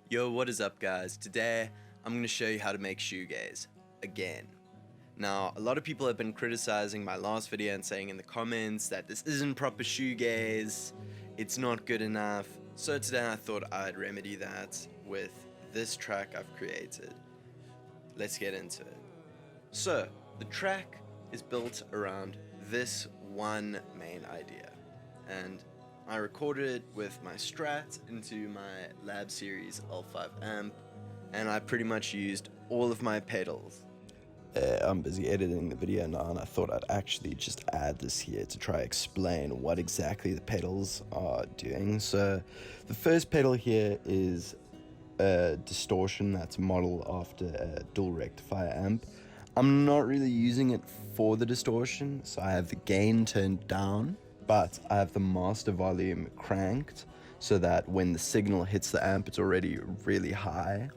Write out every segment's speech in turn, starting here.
Yo, what is up guys? Today I'm going to show you how to make shoegaze again. Now, a lot of people have been criticizing my last video and saying in the comments that this isn't proper shoegaze, it's not good enough. So today I thought I'd remedy that with this track I've created. Let's get into it. So, the track is built around this one main idea, and I recorded it with my Strat into my Lab Series L5 amp, and I pretty much used all of my pedals. I'm busy editing the video now, and I thought I'd actually just add this here to try explain what exactly the pedals are doing. So the first pedal here is a distortion that's modeled after a dual rectifier amp. I'm not really using it for the distortion, so I have the gain turned down, but I have the master volume cranked so that when the signal hits the amp, it's already really high,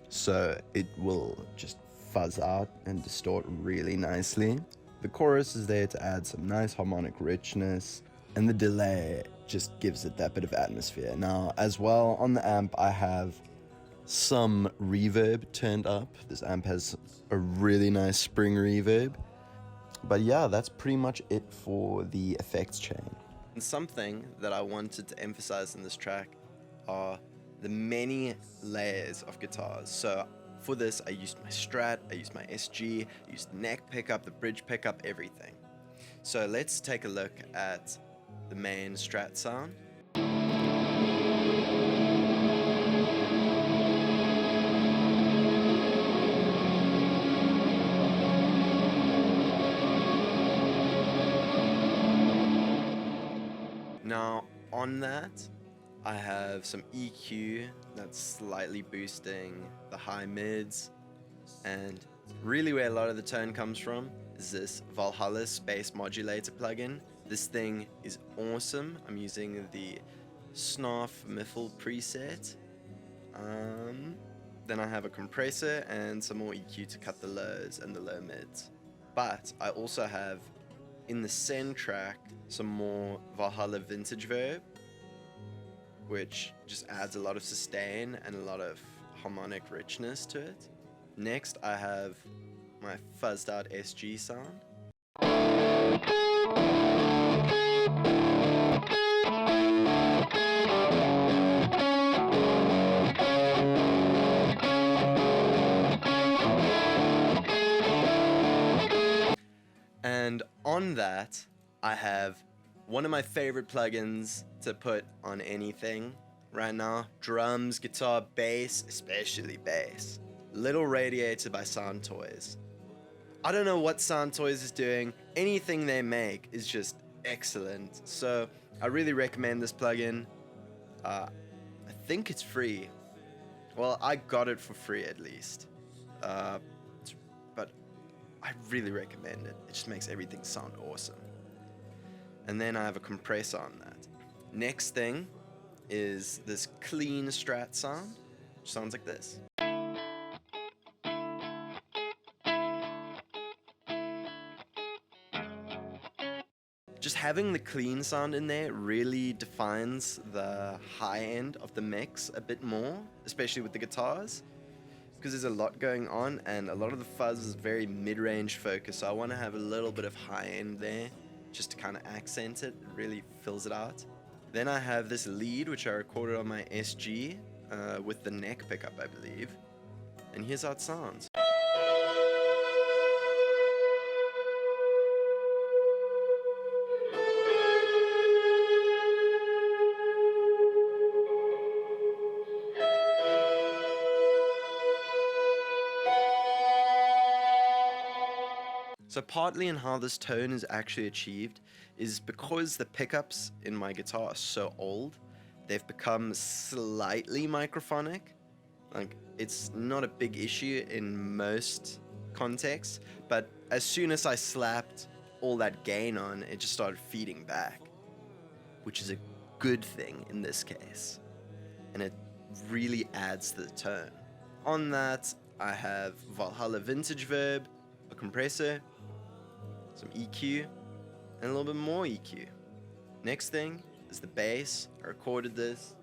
so it will just fuzz out and distort really nicely. The chorus is there to add some nice harmonic richness, and the delay just gives it that bit of atmosphere. Now, as well, on the amp, I have some reverb turned up. This amp has a really nice spring reverb. But yeah, that's pretty much it for the effects chain. And something that I wanted to emphasize in this track are the many layers of guitars. So for this, I used my Strat, I used my SG, I used the neck pickup, the bridge pickup, everything. So let's take a look at the main Strat sound. Now, on that, I have some EQ that's slightly boosting the high mids, and really where a lot of the tone comes from is this Valhalla Space Modulator plugin. This thing is awesome. I'm using the Snarf Miffle preset. Then I have a compressor and some more EQ to cut the lows and the low mids. But I also have, in the Send track, some more Valhalla Vintage Verb, which just adds a lot of sustain and a lot of harmonic richness to it. Next, I have my fuzzed out SG sound. And on that, I have one of my favorite plugins to put on anything right now: drums, guitar, bass, especially bass. Little Radiator by Sound Toys. I don't know what Sound Toys is doing. Anything they make is just excellent. So I really recommend this plugin. I think it's free. Well, I got it for free at least. But I really recommend it. It just makes everything sound awesome. And then I have a compressor on that. Next thing is this clean Strat sound, which sounds like this. Just having the clean sound in there really defines the high end of the mix a bit more, especially with the guitars, because there's a lot going on and a lot of the fuzz is very mid-range focused, so I want to have a little bit of high end there just to kind of accent it. It really fills it out. Then I have this lead, which I recorded on my SG with the neck pickup, I believe, and here's how it sounds. So partly in how this tone is actually achieved is because the pickups in my guitar are so old, they've become slightly microphonic. Like, it's not a big issue in most contexts, but as soon as I slapped all that gain on, it just started feeding back, which is a good thing in this case, and it really adds to the tone. On that, I have Valhalla Vintage Verb, a compressor, some EQ, and a little bit more EQ. Next thing is the bass. I recorded this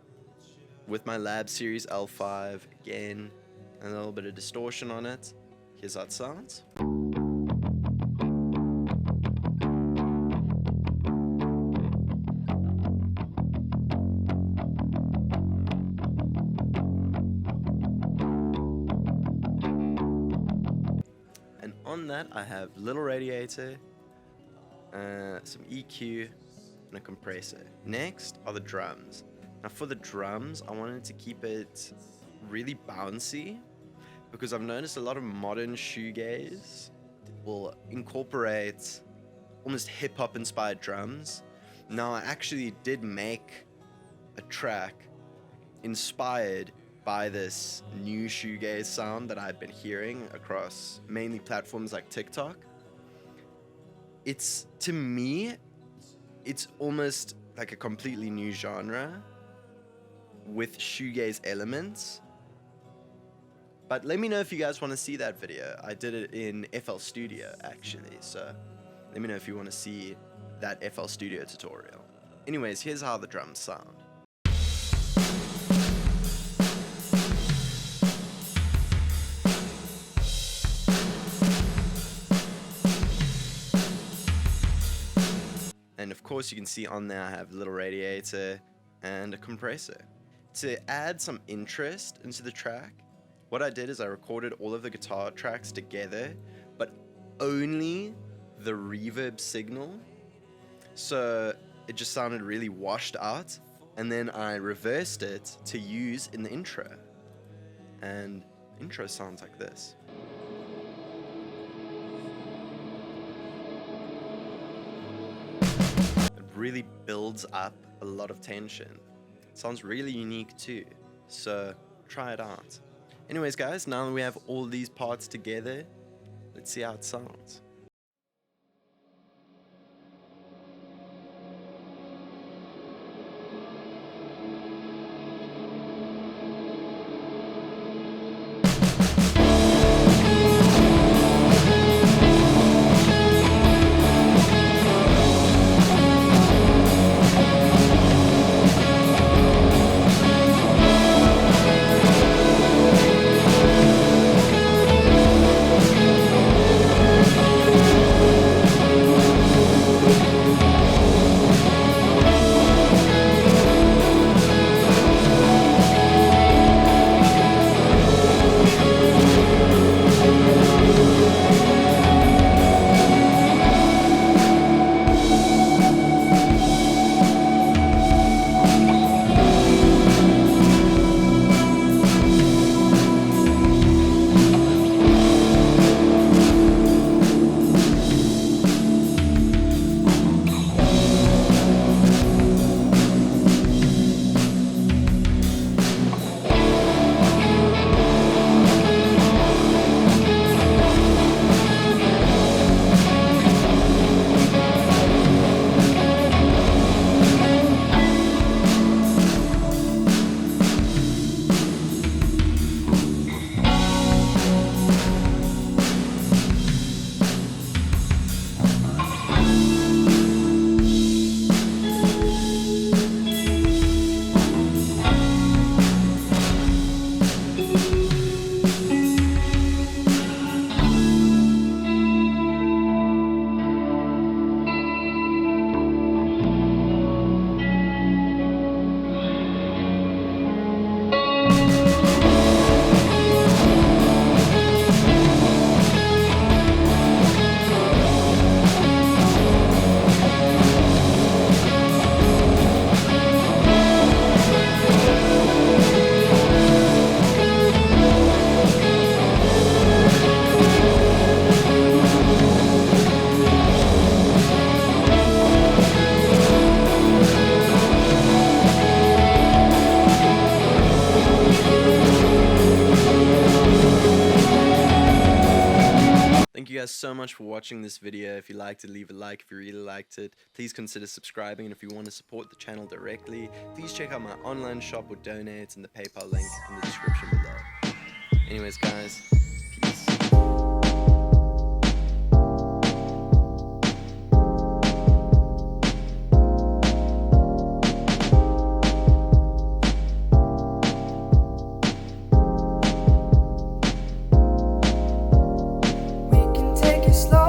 with my Lab Series L5, again, a little bit of distortion on it. Here's how it sounds. And on that, I have little radiator, some EQ, and a compressor. Next are the drums. Now for the drums, I wanted to keep it really bouncy because I've noticed a lot of modern shoegaze will incorporate almost hip-hop inspired drums. Now I actually did make a track inspired by this new shoegaze sound that I've been hearing across mainly platforms like TikTok. It's, to me, it's almost like a completely new genre with shoegaze elements. But let me know if you guys want to see that video. I did it in FL Studio actually, so let me know if you want to see that FL Studio tutorial. Anyways, here's how the drums sound. And of course you can see on there I have a little radiator and a compressor. To add some interest into the track, what I did is I recorded all of the guitar tracks together, but only the reverb signal. So it just sounded really washed out, and then I reversed it to use in the intro. And the intro sounds like this. Really builds up a lot of tension. Sounds really unique too, so try it out. Anyways guys, now that we have all these parts together, let's see how it sounds. Thank you guys so much for watching this video. If you liked it, leave a like. If you really liked it, please consider subscribing. And if you want to support the channel directly, please check out my online shop or donate in the PayPal link in the description below. Anyways guys, peace. slow.